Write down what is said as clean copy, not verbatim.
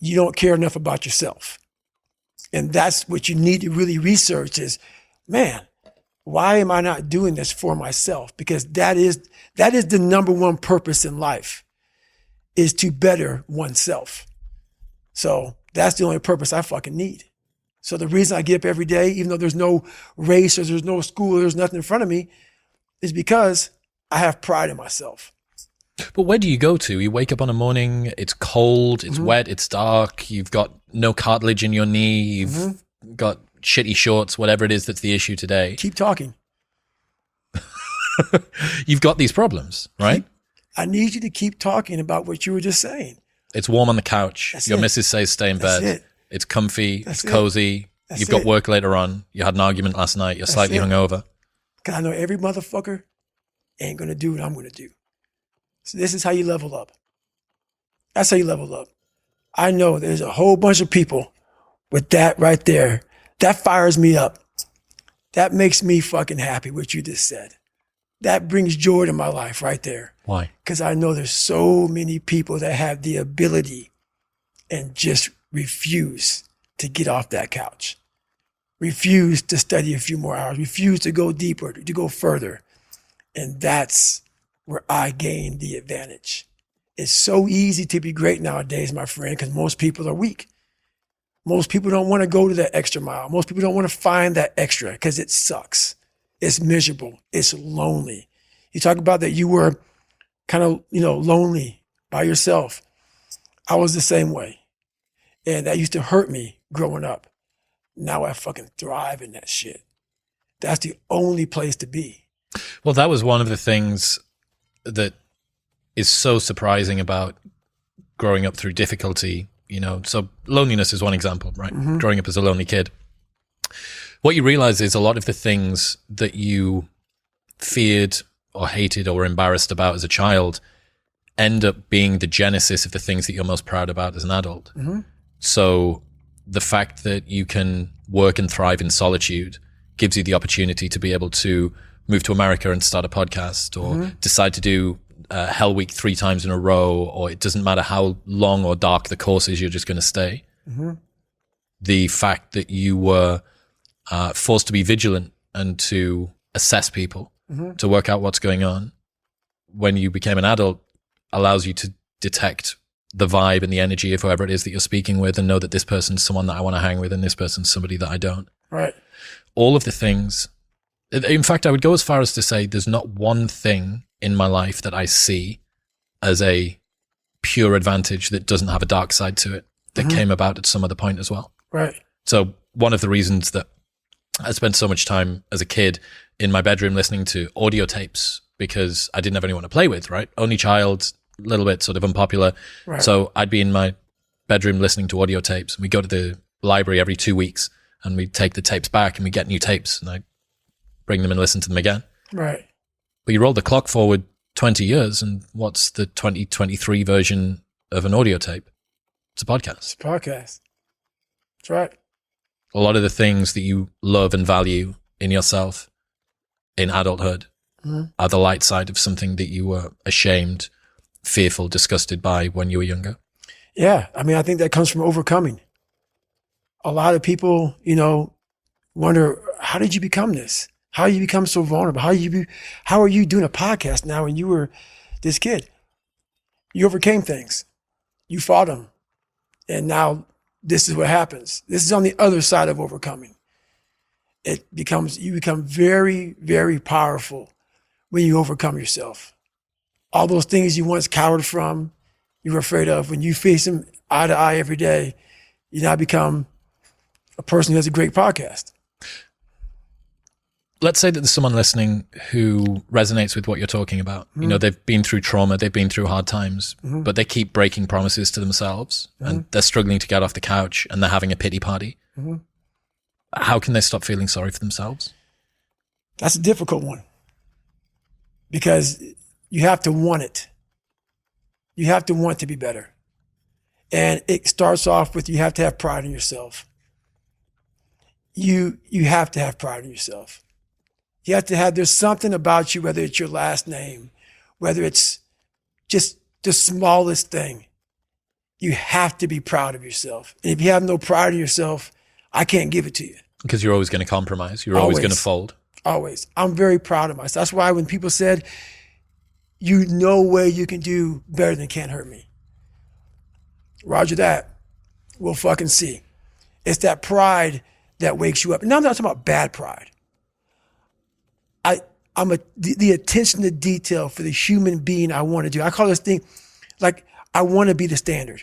you don't care enough about yourself. And that's what you need to really research is, man, why am I not doing this for myself? Because that is the number one purpose in life, is to better oneself. So that's the only purpose I fucking need. So the reason I get up every day, even though there's no race or there's no school, or there's nothing in front of me, is because I have pride in myself. But where do you go to? You wake up on a morning, it's cold, it's wet, it's dark, you've got no cartilage in your knee, you've got shitty shorts, whatever it is that's the issue today. Keep talking. You've got these problems, right? I need you to keep talking about what you were just saying. It's warm on the couch. That's Your it. missus says stay in That's bed. it. It's comfy. That's it's cozy. That's You've got it. work later on. You had an argument last night. You're slightly it. hungover. Because I know every motherfucker ain't going to do what I'm going to do. So this is how you level up. That's how you level up. I know there's a whole bunch of people with that right there. That fires me up. That makes me fucking happy, what you just said. That brings joy to my life right there. Why? Because I know there's so many people that have the ability and just refuse to get off that couch. Refuse to study a few more hours. Refuse to go deeper, to go further. And that's where I gain the advantage. It's so easy to be great nowadays, my friend, because most people are weak. Most people don't want to go to that extra mile. Most people don't want to find that extra because it sucks. It's miserable. It's lonely. You talk about that you were kind of, lonely by yourself. I was the same way. And that used to hurt me growing up. Now I fucking thrive in that shit. That's the only place to be. Well, that was one of the things that is so surprising about growing up through difficulty. So loneliness is one example, right? Growing up as a lonely kid. What you realize is a lot of the things that you feared or hated or were embarrassed about as a child end up being the genesis of the things that you're most proud about as an adult. So the fact that you can work and thrive in solitude gives you the opportunity to be able to move to America and start a podcast, or decide to do Hell Week 3 times in a row, or it doesn't matter how long or dark the course is, you're just going to stay. The fact that you were forced to be vigilant and to assess people, to work out what's going on when you became an adult, allows you to detect the vibe and the energy of whoever it is that you're speaking with, and know that this person's someone that I want to hang with and this person's somebody that I don't. Right. All of the things. In fact, I would go as far as to say there's not one thing in my life that I see as a pure advantage that doesn't have a dark side to it, that came about at some other point as well. Right. So one of the reasons that I spent so much time as a kid in my bedroom listening to audio tapes, because I didn't have anyone to play with, right? Only child, a little bit sort of unpopular. Right. So I'd be in my bedroom listening to audio tapes, and we'd go to the library every 2 weeks and we'd take the tapes back and we'd get new tapes, and I'd bring them and listen to them again. Right. But you roll the clock forward 20 years, and what's the 2023 version of an audio tape? It's a podcast. It's a podcast. That's right. A lot of the things that you love and value in yourself in adulthood are the light side of something that you were ashamed, fearful, disgusted by when you were younger. Yeah. I mean, I think that comes from overcoming. A lot of people, wonder, how did you become this? How you become so vulnerable? How are you doing a podcast now when you were this kid? You overcame things. You fought them. And now this is what happens. This is on the other side of overcoming. You become very, very powerful when you overcome yourself. All those things you once cowered from, you were afraid of, when you face them eye to eye every day, you now become a person who has a great podcast. Let's say that there's someone listening who resonates with what you're talking about. They've been through trauma, they've been through hard times, but they keep breaking promises to themselves, and they're struggling to get off the couch, and they're having a pity party. How can they stop feeling sorry for themselves? That's a difficult one, because you have to want it. You have to want to be better. And it starts off with, you have to have pride in yourself. You have to have pride in yourself. You have to have, there's something about you, whether it's your last name, whether it's just the smallest thing. You have to be proud of yourself. And if you have no pride in yourself, I can't give it to you. Because you're always going to compromise. You're always going to fold. Always. I'm very proud of myself. That's why when people said, you know where you can do better than Can't Hurt Me. Roger that. We'll fucking see. It's that pride that wakes you up. Now I'm not talking about bad pride. The attention to detail for the human being I want to do. I call this thing, like, I want to be the standard.